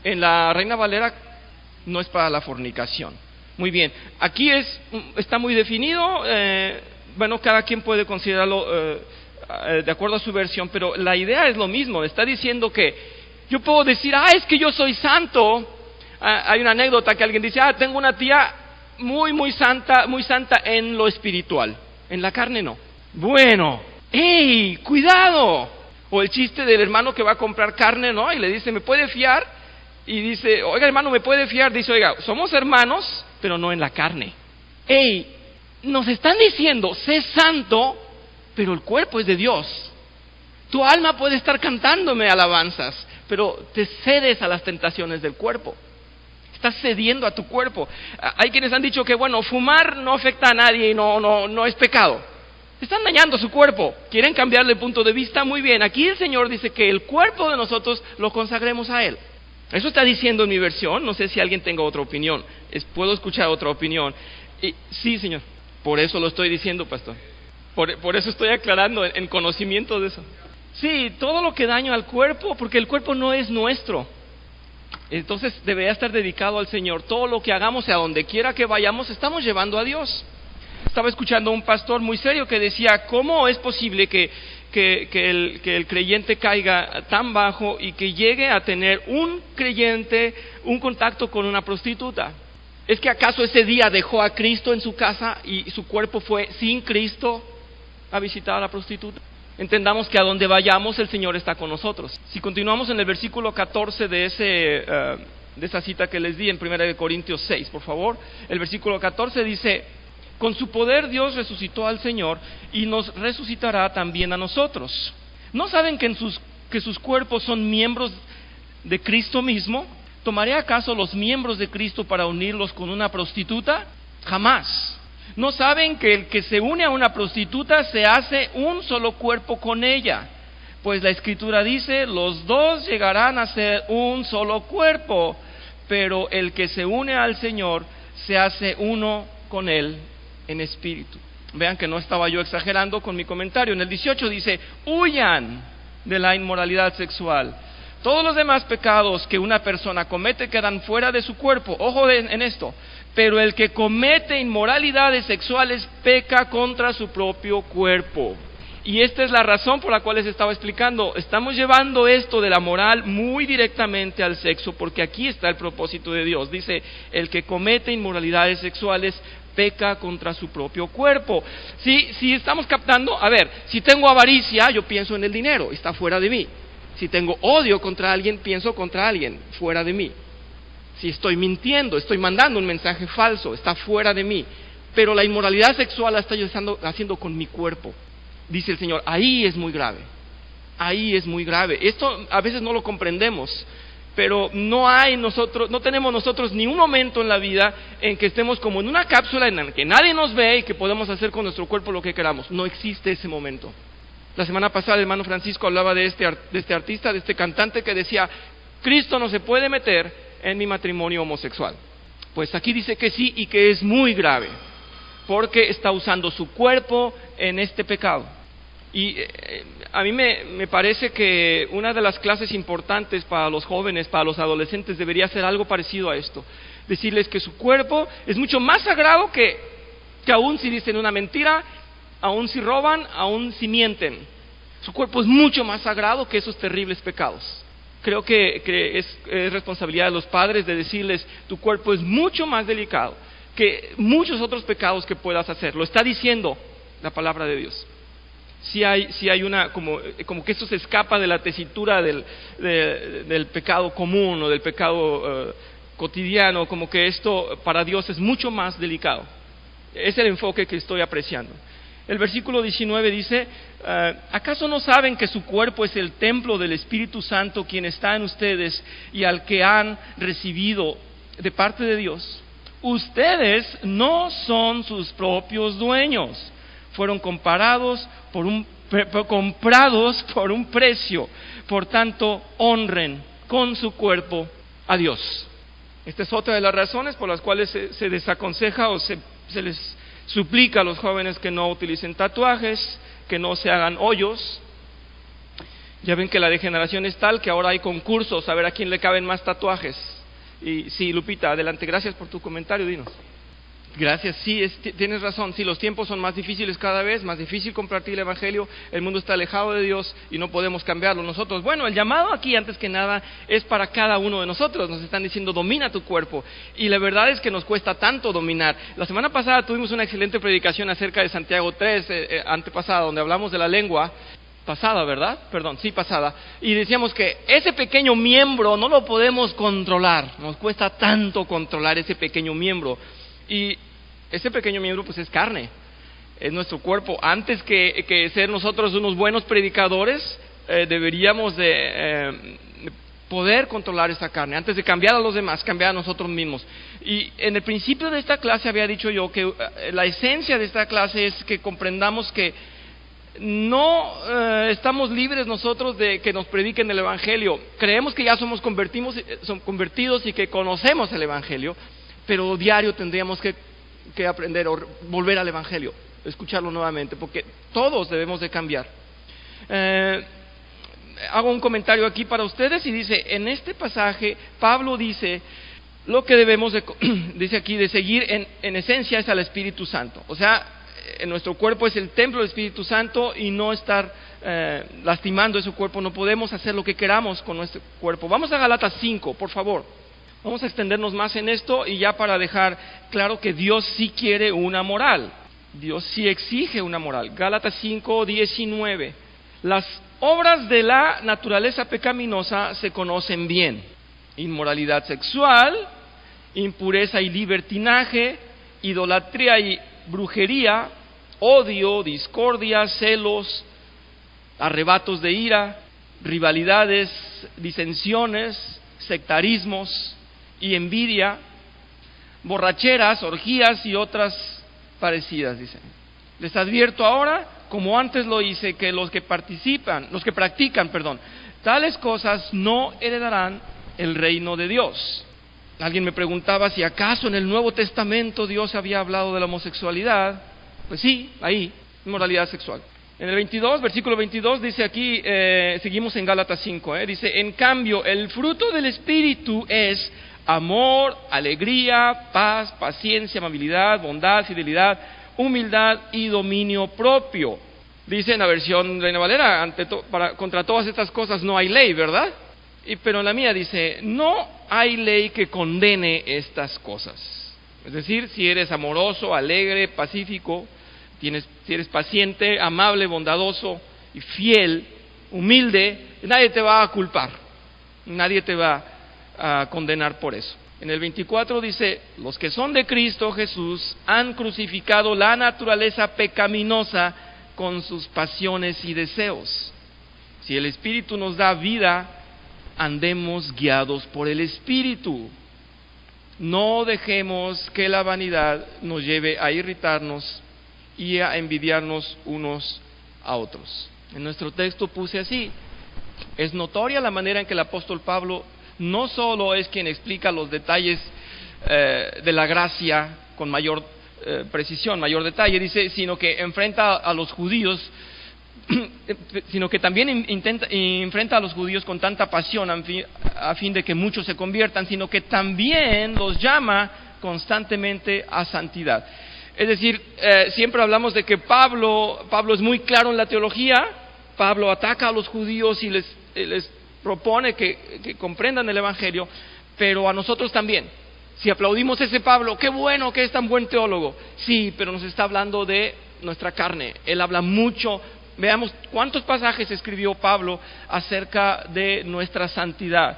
En la Reina Valera no es para la fornicación. Muy bien, aquí está muy definido, bueno, cada quien puede considerarlo de acuerdo a su versión, pero la idea es lo mismo. Está diciendo que yo puedo decir, es que yo soy santo. Hay una anécdota que alguien dice, tengo una tía muy santa en lo espiritual, en la carne no. Bueno, ¡hey, cuidado! O el chiste del hermano que va a comprar carne, ¿no? Y le dice, ¿me puede fiar? Y dice, oiga hermano, ¿me puede fiar? Dice, oiga, somos hermanos, pero no en la carne. ¡Hey! Nos están diciendo, sé santo, pero el cuerpo es de Dios. Tu alma puede estar cantándome alabanzas, pero te cedes a las tentaciones del cuerpo. Estás cediendo a tu cuerpo. Hay quienes han dicho que, bueno, fumar no afecta a nadie y no es pecado. Están dañando su cuerpo. ¿Quieren cambiarle el punto de vista? Muy bien. Aquí el Señor dice que el cuerpo de nosotros lo consagremos a Él. Eso está diciendo en mi versión. No sé si alguien tenga otra opinión. Puedo escuchar otra opinión. Sí, Señor. Por eso lo estoy diciendo, pastor. Por eso estoy aclarando en conocimiento de eso. Sí, todo lo que daño al cuerpo, porque el cuerpo no es nuestro. Entonces debería estar dedicado al Señor. Todo lo que hagamos, a donde quiera que vayamos, estamos llevando a Dios. Estaba escuchando a un pastor muy serio que decía, ¿cómo es posible que el creyente caiga tan bajo y que llegue a tener un creyente un contacto con una prostituta? ¿Es que acaso ese día dejó a Cristo en su casa y su cuerpo fue sin Cristo a visitar a la prostituta? Entendamos que a donde vayamos el Señor está con nosotros. Si continuamos en el versículo 14 de esa cita que les di en 1 Corintios 6, por favor. El versículo 14 dice, con su poder Dios resucitó al Señor y nos resucitará también a nosotros. ¿No saben que sus cuerpos son miembros de Cristo mismo? ¿Tomaré acaso los miembros de Cristo para unirlos con una prostituta? Jamás. ¿No saben que el que se une a una prostituta se hace un solo cuerpo con ella? Pues la Escritura dice, los dos llegarán a ser un solo cuerpo, pero el que se une al Señor se hace uno con Él en espíritu. Vean que no estaba yo exagerando con mi comentario. En el 18 dice, huyan de la inmoralidad sexual. Todos los demás pecados que una persona comete quedan fuera de su cuerpo. Ojo en esto. Pero el que comete inmoralidades sexuales peca contra su propio cuerpo. Y esta es la razón por la cual les estaba explicando. Estamos llevando esto de la moral muy directamente al sexo, porque aquí está el propósito de Dios. Dice, el que comete inmoralidades sexuales peca contra su propio cuerpo. Si estamos captando, a ver, si tengo avaricia, yo pienso en el dinero, está fuera de mí. Si tengo odio contra alguien, pienso contra alguien, fuera de mí. Si estoy mintiendo, estoy mandando un mensaje falso, está fuera de mí. Pero la inmoralidad sexual la estoy haciendo con mi cuerpo. Dice el Señor, ahí es muy grave. Ahí es muy grave. Esto a veces no lo comprendemos, pero no tenemos nosotros ni un momento en la vida en que estemos como en una cápsula en la que nadie nos ve y que podemos hacer con nuestro cuerpo lo que queramos. No existe ese momento. La semana pasada el hermano Francisco hablaba de este artista, de este cantante que decía, Cristo no se puede meter en mi matrimonio homosexual. Pues aquí dice que sí y que es muy grave, porque está usando su cuerpo en este pecado. Y a mí me parece que una de las clases importantes para los jóvenes, para los adolescentes, debería ser algo parecido a esto. Decirles que su cuerpo es mucho más sagrado que aún si dicen una mentira, aún si roban, aún si mienten. Su cuerpo es mucho más sagrado que esos terribles pecados. Creo que es responsabilidad de los padres de decirles, tu cuerpo es mucho más delicado que muchos otros pecados que puedas hacer. Lo está diciendo la palabra de Dios. Si hay una, como que esto se escapa de la tesitura del pecado común o del pecado cotidiano, como que esto para Dios es mucho más delicado. Es el enfoque que estoy apreciando. El versículo 19 dice, ¿acaso no saben que su cuerpo es el templo del Espíritu Santo, quien está en ustedes y al que han recibido de parte de Dios? Ustedes no son sus propios dueños, fueron comprados por un precio, por tanto honren con su cuerpo a Dios. Esta es otra de las razones por las cuales se desaconseja o se les suplica a los jóvenes que no utilicen tatuajes, que no se hagan hoyos, Ya ven que la degeneración es tal que ahora hay concursos a ver a quién le caben más tatuajes. Y sí, Lupita, adelante, gracias por tu comentario, dinos. Gracias, sí, tienes razón, sí, los tiempos son más difíciles cada vez, más difícil compartir el Evangelio, el mundo está alejado de Dios y no podemos cambiarlo nosotros. Bueno, el llamado aquí, antes que nada, es para cada uno de nosotros, nos están diciendo, domina tu cuerpo, y la verdad es que nos cuesta tanto dominar. La semana pasada tuvimos una excelente predicación acerca de Santiago 3, antepasada, donde hablamos de la lengua, pasada, ¿verdad? Perdón, sí, pasada, y decíamos que ese pequeño miembro no lo podemos controlar, nos cuesta tanto controlar ese pequeño miembro. Y ese pequeño miembro pues es carne, es nuestro cuerpo. Antes que ser nosotros unos buenos predicadores, deberíamos de poder controlar esta carne. Antes de cambiar a los demás, cambiar a nosotros mismos. Y en el principio de esta clase había dicho yo que la esencia de esta clase es que comprendamos que no estamos libres nosotros de que nos prediquen el Evangelio. Creemos que ya somos convertidos y que conocemos el Evangelio, pero diario tendríamos que aprender o volver al Evangelio, escucharlo nuevamente, porque todos debemos de cambiar. Hago un comentario aquí para ustedes y dice, en este pasaje Pablo dice lo que debemos dice aquí, de seguir en esencia es al Espíritu Santo. O sea, en nuestro cuerpo es el templo del Espíritu Santo y no estar lastimando ese cuerpo. No podemos hacer lo que queramos con nuestro cuerpo. Vamos a Gálatas 5, por favor. Vamos a extendernos más en esto y ya para dejar claro que Dios sí quiere una moral. Dios sí exige una moral. Gálatas 5, 19. Las obras de la naturaleza pecaminosa se conocen bien: inmoralidad sexual, impureza y libertinaje, idolatría y brujería, odio, discordia, celos, arrebatos de ira, rivalidades, disensiones, sectarismos y envidia, borracheras, orgías y otras parecidas, dice. Les advierto ahora, como antes lo hice, que los que practican, tales cosas no heredarán el reino de Dios. Alguien me preguntaba si acaso en el Nuevo Testamento Dios había hablado de la homosexualidad. Pues sí, ahí, inmoralidad sexual. En el 22, versículo 22, dice aquí, seguimos en Gálatas 5, dice, en cambio, el fruto del Espíritu es amor, alegría, paz, paciencia, amabilidad, bondad, fidelidad, humildad y dominio propio. Dice en la versión Reina Valera, contra todas estas cosas no hay ley, ¿verdad? Pero en la mía dice, no hay ley que condene estas cosas. Es decir, si eres amoroso, alegre, pacífico, si eres paciente, amable, bondadoso y fiel, humilde, nadie te va a culpar, nadie te va a condenar por eso. En el 24 dice, los que son de Cristo Jesús han crucificado la naturaleza pecaminosa con sus pasiones y deseos. Si el Espíritu nos da vida, andemos guiados por el Espíritu. No dejemos que la vanidad nos lleve a irritarnos y a envidiarnos unos a otros. En nuestro texto puse así: es notoria la manera en que el apóstol Pablo no solo es quien explica los detalles de la gracia con mayor precisión, mayor detalle, dice, sino que enfrenta a los judíos, sino que también enfrenta a los judíos con tanta pasión a fin de que muchos se conviertan, sino que también los llama constantemente a santidad. Es decir, siempre hablamos de que Pablo es muy claro en la teología. Pablo ataca a los judíos y les propone que comprendan el Evangelio, pero a nosotros también. Si aplaudimos a ese Pablo, qué bueno que es tan buen teólogo. Sí, pero nos está hablando de nuestra carne. Él habla mucho. Veamos cuántos pasajes escribió Pablo acerca de nuestra santidad.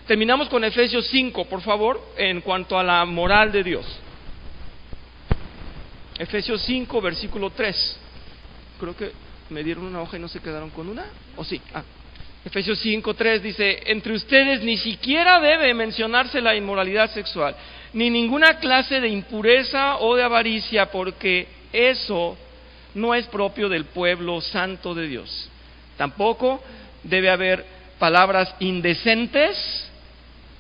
Terminamos con Efesios 5, por favor, en cuanto a la moral de Dios. Efesios 5, versículo 3. Creo que me dieron una hoja y no se quedaron con una, ¿o sí? Efesios 5, 3 dice, entre ustedes ni siquiera debe mencionarse la inmoralidad sexual, ni ninguna clase de impureza o de avaricia, porque eso no es propio del pueblo santo de Dios. Tampoco debe haber palabras indecentes,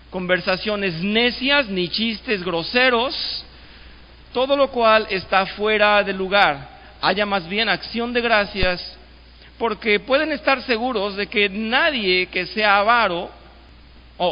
conversaciones necias, ni chistes groseros, todo lo cual está fuera de lugar. Haya más bien acción de gracias porque pueden estar seguros de que nadie que sea avaro